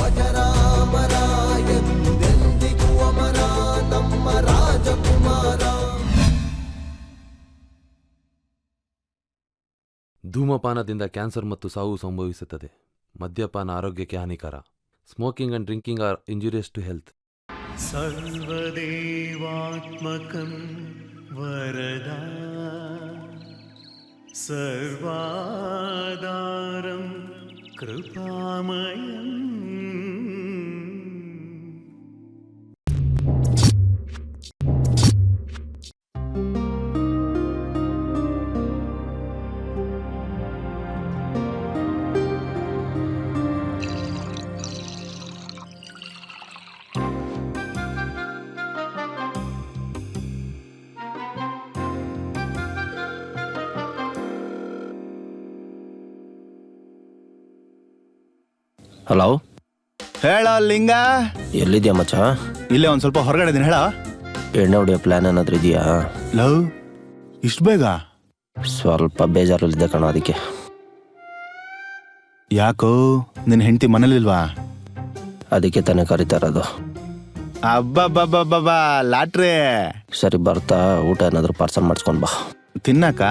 ಅಜರಾಮರ ಎಂದೆಂದಿಗೂ ಅಮರ ನಮ್ಮ ರಾಜಕುಮಾರ. ಧೂಮಪಾನದಿಂದ ಕ್ಯಾನ್ಸರ್ ಮತ್ತು ಸಾವು ಸಂಭವಿಸುತ್ತದೆ. ಮದ್ಯಪಾನ ಆರೋಗ್ಯಕ್ಕೆ ಹಾನಿಕರ. Smoking and drinking are injurious to health. ಸರ್ವದೇವಾತ್ಮಕಂ ವರದಾ ಸರ್ವಾಧಾರಂ ಕೃಪಾಮಯಂ. ಹಲೋ, ಹೇಳ ಲಿಂಗ. ಎಲ್ಲಿದ್ಯಾ ಮಚ್ಚ? ಇಲ್ಲೇ ಒಂದ್ ಸ್ವಲ್ಪ ಹೊರಗಡೆ ಇದೀನಿ. ಹೇಳ. ಎಣ್ಣೆ ಹೊಡಿಯೋ ಪ್ಲಾನ್ ಏನಾದ್ರು ಇದೆಯಾ? ಲವ್, ಇಷ್ಟು ಬೇಗ? ಸ್ವಲ್ಪ ಬೇಜಾರಲ್ಲಿದ್ದೆ ಕಣೋ, ಅದಕ್ಕೆ. ಯಾಕೋ, ನಿನ್ನ ಹೆಂಡತಿ ಮನೇಲಿಲ್ವಾ? ಅದಕ್ಕೆ ತಾನೇ ಕರಿತಾ ಇರೋದು. ಅಬ್ಬಬ್ಬಬ್ಬಬ್ಬ, ಲಾಟ್ರಿ. ಸರಿ, ಬರ್ತಾ ಊಟ ಏನಾದ್ರು ಪಾರ್ಸಲ್ ಮಾಡಿಸ್ಕೊಂಡ್ ಬಾ. ತಿನ್ನಕ?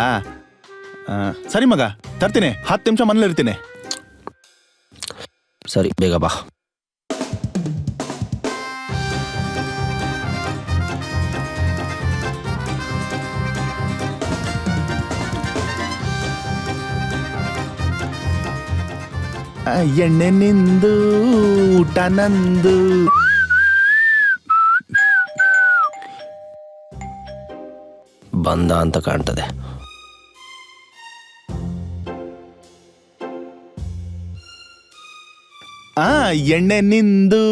ಸರಿ ಮಗ, ತರ್ತೀನಿ. 10 ನಿಮಿಷ ಮನೇಲಿ ಇರ್ತೀನಿ. ಸರಿ, ಬೇಗ ಬಾ. ಎಣ್ಣೆ ನಿಂದು ಊಟ ನಂದು. ಬಂದ ಅಂತ ಕಾಣ್ತದೆ. ಎಣ್ಣೆ ನಿಂದು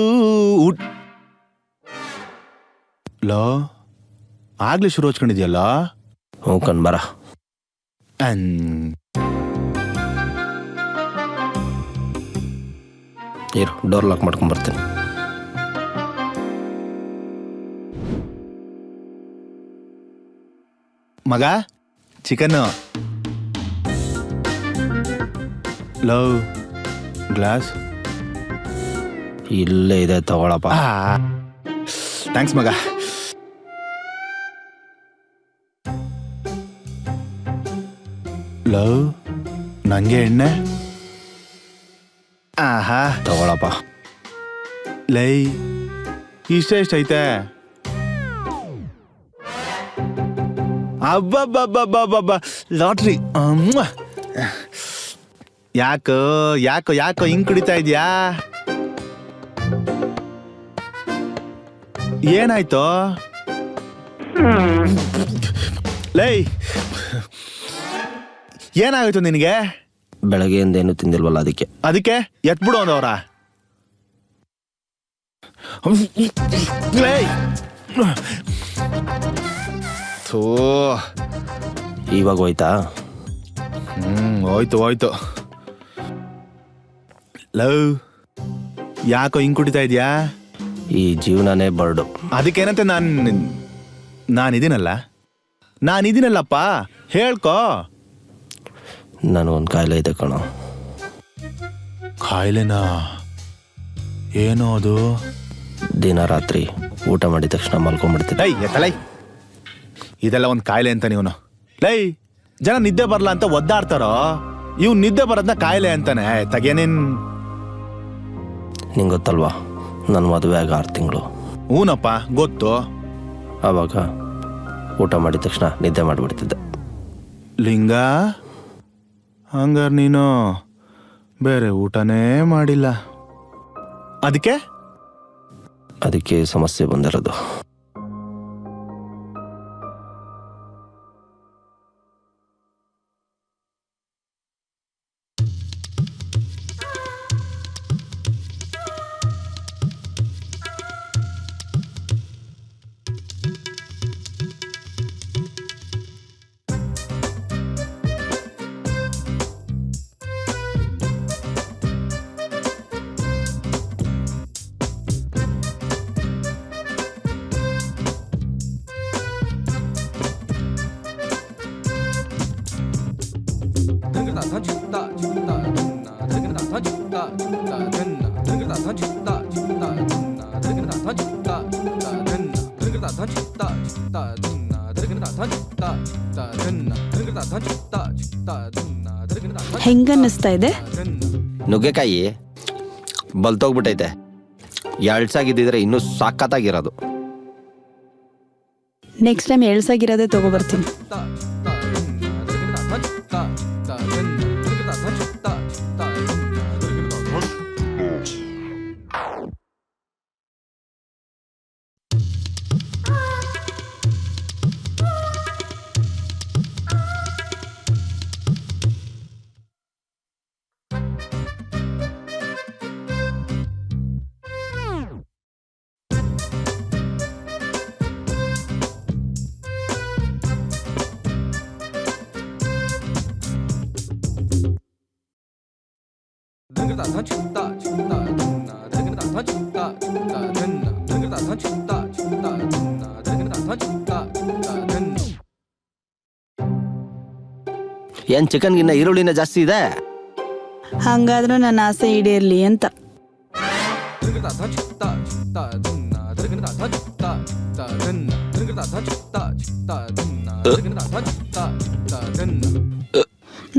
ಲೋ, ಆಗ್ಲೇ ಶುರು ಹಚ್ಕೊಂಡಿದ್ಯಲ್ಲ. ಹ್ಞೂ ಕಣ್, ಬರ. ಇರು, ಡೋರ್ ಲಾಕ್ ಮಾಡ್ಕೊಂಡ್ಬರ್ತೀನಿ. ಮಗ, ಚಿಕನ್ನು. ಲವ್, ಗ್ಲಾಸ್ ಇಲ್ಲೇ ಇದೆ, ತಗೊಳಪ್ಪ. ಥ್ಯಾಂಕ್ಸ್ ಮಗ. ಲವ್, ನಂಗೆ ಎಣ್ಣೆ. ಆಹಾ, ತಗೊಳಪ್ಪ. ಲೈ, ಎಷ್ಟೈತೆ? ಅಬ್ಬಬ್ಬಬ್ಬಬ್ಬಬ್ಬ, ಲಾಟ್ರಿ. ಯಾಕೋ ಯಾಕೋ ಯಾಕೋ ಹಿಂಗ್ ಕುಡಿತಾ ಇದ್ಯಾ? ಏನಾಯ್ತು? ಲೈ, ಏನಾಗೋಯ್ತು ನಿನಗೆ? ಬೆಳಗ್ಗೆಯಿಂದ ಏನು ತಿಂದಿಲ್ವಲ್ಲ, ಅದಕ್ಕೆ ಎತ್ಬಿಡು ಅಂದವ್ರ. ಲೈ, ಥೂ, ಇವಾಗ ಹೋಯ್ತಾ? ಹೋಯ್ತು ಹೋಯ್ತು. ಲವ್, ಯಾಕೋ ಹಿಂಗ್ ಕುಡಿತಾ ಇದ್ಯಾ? ಈ ಜೀವನನೇ ಬರ್ಡು. ಅದಕ್ಕೇನಂತೆ ನಾನಿದ್ದೀನಲ್ಲಪ್ಪ, ಹೇಳ್ಕೊ. ನನಗೊಂದು ಕಾಯಿಲೆ ಇದೆ ಕಣೋ. ಕಾಯಿಲೆನಾ? ಏನೋ ಅದು? ದಿನ ರಾತ್ರಿ ಊಟ ಮಾಡಿದ ತಕ್ಷಣ ಮಲ್ಕೊಂಡ್ಬಿಡ್ತೀನಿ. ಎತ್ತಲೈ, ಇದೆಲ್ಲ ಒಂದು ಕಾಯಿಲೆ ಅಂತ ನೀವು. ಲೈ, ಜನ ನಿದ್ದೆ ಬರಲ್ಲ ಅಂತ ಒದ್ದಾಡ್ತಾರೋ, ಇವ್ ನಿದ್ದೆ ಬರೋದನ್ನ ಕಾಯಿಲೆ ಅಂತಾನೆ. ತಗೇನೇನ್ ನಿಂಗೆ ಗೊತ್ತಲ್ವಾ, ನನ್ನ ಮದುವೆ ಆಗ 6 ತಿಂಗಳು. ಹೂನಪ್ಪ, ಗೊತ್ತು. ಆವಾಗ ಊಟ ಮಾಡಿದ ತಕ್ಷಣ ನಿದ್ದೆ ಮಾಡಿಬಿಡ್ತಿದ್ದೆ. ಲಿಂಗ, ಹಂಗಾರೆ ನೀನು ಬೇರೆ ಊಟನೇ ಮಾಡಿಲ್ಲ. ಅದಕ್ಕೆ ಸಮಸ್ಯೆ ಬಂದಿರೋದು. ಧನ ಧನ ಧನ ಧನ ಧನ ಧನ ಧನ ಹೆಂಗನ್ನಿಸ್ತಾ ಇದೆ? ನುಗ್ಗೆಕಾಯಿ ಬಲ್ತೋಗ್ಬಿಟ್ಟೈತೆ. ಎಳ್ಸಾಗಿದ್ದಿದ್ರೆ ಇನ್ನೂ ಸಾಕತ್ತಾಗಿರೋದು. Next time ಎಳ್ಸಾಗಿರೋದೇ ತಗೋಬರ್ತೀನಿ. ಏನ್ ಚಿಕನ್ಗಿನ್ನ ಈರುಳ್ಳಿನ ಜಾಸ್ತಿ ಇದೆ? ಹಂಗಾದ್ರೂ ನನ್ನ ಆಸೆ ಈಡೇರ್ಲಿ ಅಂತ.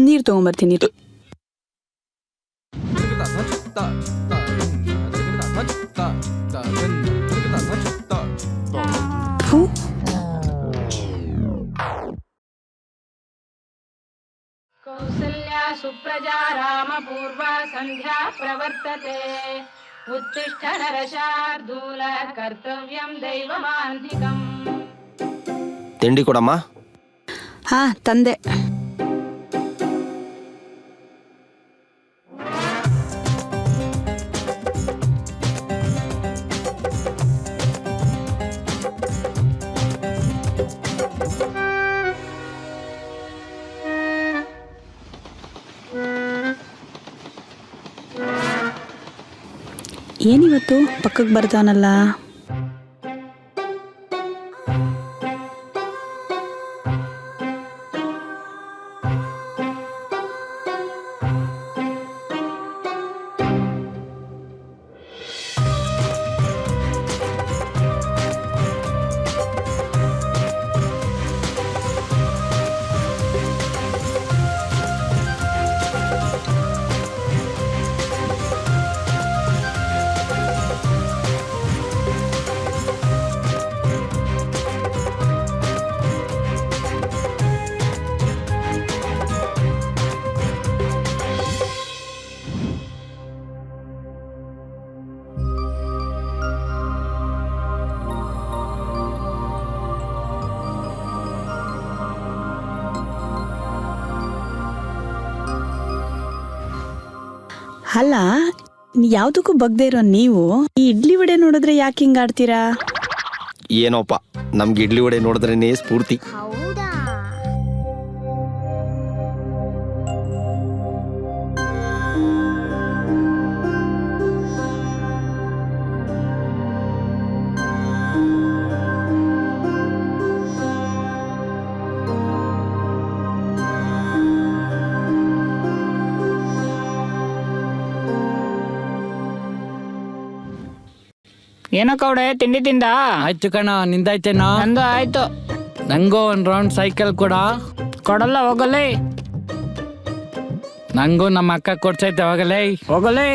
ನೀರು ತಗೊಂಬರ್ತೀನಿ. ಥು. कौसल्या सुप्रजा रामपूर्वा सन्ध्या प्रवर्तते उत्तिष्ठ नरशार्दूल कर्तव्यं दैवमान्तिकम्. ತಿಂಡಿ ಕೊಡಮ್ಮ. ಹಾ, ತಂದೆ. ಏನಿವತ್ತು ಪಕ್ಕಕ್ಕೆ ಬರ್ತಾನಲ್ಲ? ಅಲ್ಲ, ಯಾವುದಕ್ಕೂ ಬಗ್ದೇ ಇರೋ ನೀವು ಈ ಇಡ್ಲಿ ವಡೆ ನೋಡಿದ್ರೆ ಯಾಕೆ ಹಿಂಗ್ ಆಡ್ತೀರಾ? ಏನೋಪ್ಪ, ನಮ್ಗೆ ಇಡ್ಲಿ ವಡೆ ನೋಡಿದ್ರೇನೆ ಸ್ಫೂರ್ತಿ. ಏನೋ ಕೌಡೆ, ತಿಂಡಿ ತಿಂದ? ಆಯ್ತು ಕಣ, ನಿಂದಾಯ್ತೇನೋ? ನಂದು ಆಯ್ತು. ನಂಗೂ ಒಂದು ರೌಂಡ್ ಸೈಕಲ್ ಕೊಡ. ಕೊಡಲ್ಲ, ಹೋಗಲೇ. ನಂಗೂ ನಮ್ಮ ಅಕ್ಕ ಕೊಡ್ಸೈತೆ, ಹೋಗಲೇ ಹೋಗಲೇ.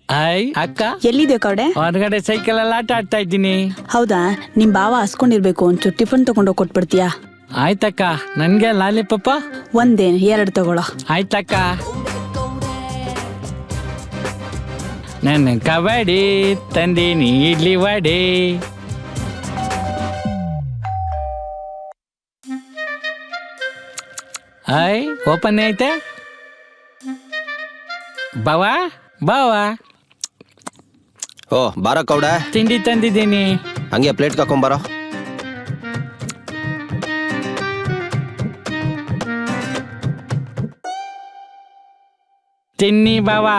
ಆಯ್ ಅಕ್ಕ, ಎಲ್ಲಿದೆ ಕೌಡೆ? ಹೊರಗಡೆ ಸೈಕಲ್ ಅಲ್ಲಿ ಆಟ ಆಡ್ತಾ ಇದ್ದೀನಿ. ಹೌದಾ? ನಿಮ್ ಬಾವ ಹಸ್ಕೊಂಡಿರ್ಬೇಕು, ಒಂಚೂರು ಟಿಫನ್ ತಗೊಂಡೋಗಿ ಕೊಟ್ಬಿಡ್ತೀಯಾ? ಆಯ್ತಕ್ಕ. ನನ್ಗೆ ಲಾಲಿಪಾಪ? ಒಂದೇನು 2 ತಗೊಳ್ಳೋ. ಆಯ್ತಕ್ಕ. ನನ್ನ ಕಬಡ್ಡಿ ತಂದೀನಿ, ಇಡ್ಲಿ ವಡೆ. ಆಯ್ ಓಪನ್ ಐತೆ. ಬಾವಾ ಬಾವಾ, ಓ ಬಾರೋ ಕೌಡ, ತಿಂಡಿ ತಂದಿದ್ದೀನಿ. ಹಂಗೆ ಪ್ಲೇಟ್ ಹಾಕೊಂಬಾರೋ. ತಿನ್ನಿ ಬಾವಾ.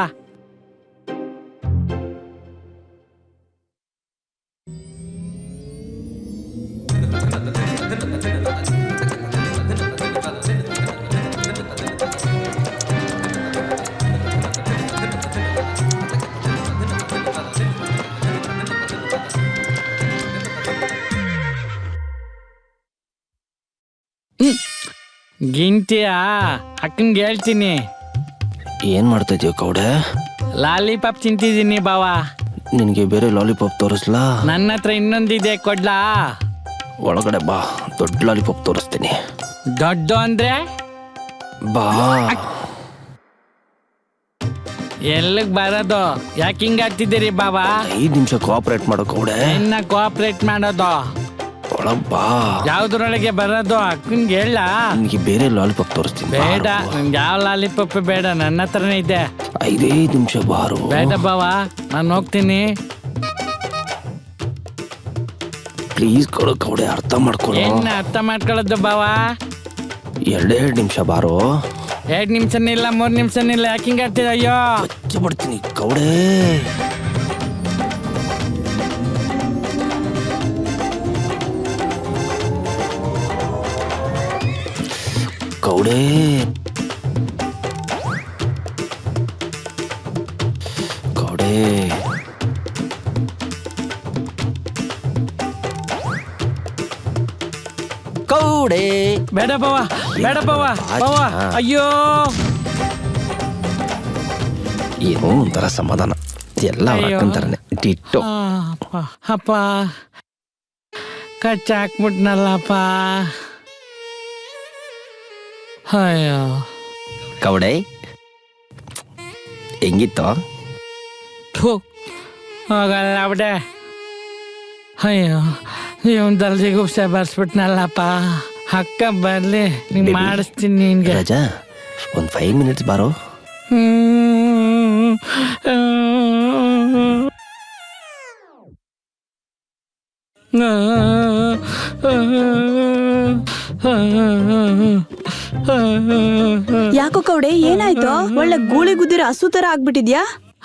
ಗಿಂತಿಯಾ ಅಕ್ಕನ್ಗೆ ಹೇಳ್ತೀನಿ. ಏನು ಮಾಡ್ತಾ ಇದೀಯ ಕೌಡೆ? ಲಾಲಿಪಾಪ್ ತಿಂತಿದ್ದೀನಿ ಬಾವ. ನಿನಗೆ ಬೇರೆ ಲಾಲಿಪಾಪ್ ತೋರಿಸ್ಲಾ? ನನ್ನ ಹತ್ರ ಇನ್ನೊಂದಿದೆ, ಕೊಡ್ಲಾ? ಒಳಗಡೆ ಬಾ, ದೊಡ್ಡ ಲಾಲಿಪಾಪ್ ತೋರಿಸ್ತೀನಿ. ದೊಡ್ಡ ಅಂದ್ರೆ ಬಾ. ಎಲ್ಲಿಗ್ ಬರೋದು? ಯಾಕೆ ಹಿಂಗಾಗ್ತಿದ್ದೀರಿ ಬಾವ? 5 ನಿಮಿಷ ಕೋಆಪರೇಟ್ ಮಾಡೋ ಕೌಡೆ. ಇನ್ನ ಕೋಆಪರೇಟ್ ಮಾಡೋದು? ಒಳಗ್ ಬಾ. ಯಾವ್ದ್ರೊಳಗೆ ಬರೋದು? ಅಕ್ಕನ್ಗೆ ಹೇಳ. ನಿನಗೆ ಬೇರೆ ಲಾಲಿಪಾಪ್ ತೋರಿಸ್ತೀನಿ. ಬೇಡ, ನನ್ಗೆ ಯಾವ ಲಾಲಿಪಾಪ್ ಬೇಡ, ನನ್ನ ಹತ್ರನೇ ಇದೆ. 5 ನಿಮಿಷ ಬಾರು. ಬೇಡ ಬಾವ, ನಾನು ಹೋಗ್ತೀನಿ. ಪ್ಲೀಸ್ ಕೊಡು ಕೌಡೆ, ಅರ್ಥ ಮಾಡ್ಕೊಳ್ಳೋ. ಏನ್ ಅರ್ಥ ಮಾಡ್ಕೊಳ್ಳೋದು ಬಾವ? 2 ನಿಮಿಷ ಬಾರೋ. 2 ನಿಮಿಷನಿಲ್ಲ, 3 ನಿಮಿಷನಿಲ್ಲ, ಯಾಕೆ ಹಿಂಗಾಗ್ತಿದ? ಅಯ್ಯೋ ಬಿಡ್ತೀನಿ ಕೌಡೆ. ಕೌಡೆ ಕೌಡೆ ಕೌಡೆ. ಬೇಡ ಬಾವ, ಬೇಡ ಬಾವ, ಬಾವ, ಅಯ್ಯೋ. ಏನೋ ಒಂಥರ ಸಮಾಧಾನ, ಎಲ್ಲ ಅವ್ರಕ್ಕಂತಾರನೆ ಟಿಟ್ಟು. ಅಪ್ಪ ಕಚ್ಚಾಕ್ಬಿಟ್ನಲ್ಲಪ್ಪ. ಅಯ್ಯೋ ಕೌಡೆ ಹೆಂಗಿತ್ತು? ಹೋಗಲ್ಲ ಬಿಡೆ. ಅಯ್ಯೋ ಇವನ್ ದಲ್ದಿಗೂ ಬರ್ಸ್ಬಿಟ್ನಲ್ಲಪ್ಪ. ಅಕ್ಕ ಬರ್ಲಿ, ನಿಂಗೆ ಮಾಡಿಸ್ತೀನಿ ನಿನ್ಗೆ. ರಾಜಾ, ಒಂದು 5 ಮಿನಿಟ್ಸ್ ಬಾರೋ. ಯಾಕೋ ಕೌಡೆ, ಏನಾಯ್ತು? ಒಳ್ಳೆ ಗೂಳಿ ಗುದ್ದಿರ ಹಸು ತರ ಆಗ್ಬಿಟ್ಟಿದ್ಯಾ?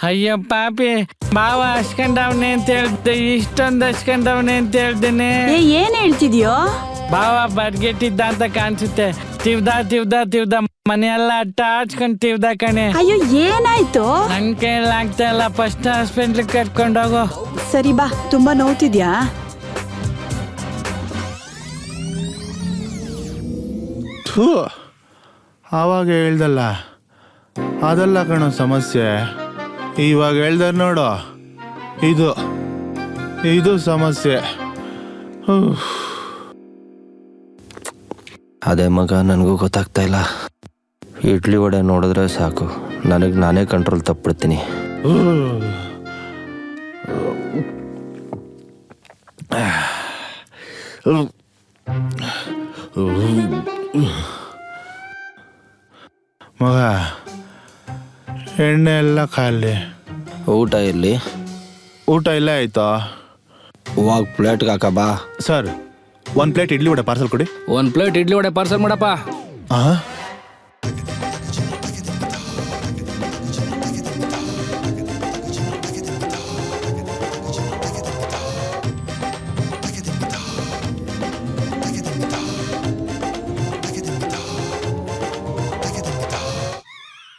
ಅಯ್ಯೋ ಪಾಪಿ, ಬಾವ ಹಸ್ಕೊಂಡವ್ನೆ ಅಂತ ಹೇಳ್ದೆ, ಇಷ್ಟೊಂದು ಹಸ್ಕೊಂಡವ್ನೆ ಅಂತ ಹೇಳ್ದೇನೆ. ಏನ್ ಹೇಳ್ತಿದ್ಯೋ? ಬಾವ ಬಡ್ಗೆಟ್ಟಿದ್ದ ಅಂತ ಕಾಣಿಸುತ್ತೆ. ತಿವ್ದ ಮನೆಯೆಲ್ಲ ಅಟ್ಟ ಹಚ್ಕೊಂಡ್ ತಿವ್ದ ಕಣೆ. ಅಯ್ಯೋ ಏನಾಯ್ತು? ನನ್ ಕೈಲಾಗ್ತಾ ಇಲ್ಲ, ಫಸ್ಟ್ ಹಾಸ್ಪಿಟ್ಲಿಗೆ ಕರ್ಕೊಂಡೋಗು. ಸರಿ ಬಾ, ತುಂಬಾ ನೋವ್ತಿದ್ಯಾ? ಆವಾಗ ಹೇಳ್ದಲ್ಲ, ಅದೆಲ್ಲ ಕಣೋ ಸಮಸ್ಯೆ. ಇವಾಗ ಹೇಳ್ದ ನೋಡು, ಇದು ಸಮಸ್ಯೆ. ಅದೇ ಮಗ, ನನಗೂ ಗೊತ್ತಾಗ್ತಾ ಇಲ್ಲ. ಇಡ್ಲಿ ವಡೆ ನೋಡಿದ್ರೆ ಸಾಕು, ನನಗೆ ನಾನೇ ಕಂಟ್ರೋಲ್ ತಪ್ಪಿಡ್ತೀನಿ. ಮಗ, ಎಣ್ಣೆ ಎಲ್ಲ ಖಾಲಿ. ಊಟ ಇರಲಿ. ಊಟ ಇಲ್ಲ ಆಯ್ತಾ? ಇವಾಗ ಪ್ಲೇಟ್ಗೆ ಹಾಕ ಬಾ. Sir, 1 plate idli vada parcel ಕೊಡಿ. 1 ಪ್ಲೇಟ್ ಇಡ್ಲಿ ವಡೆ ಪಾರ್ಸಲ್ ಮಾಡಪ್ಪ.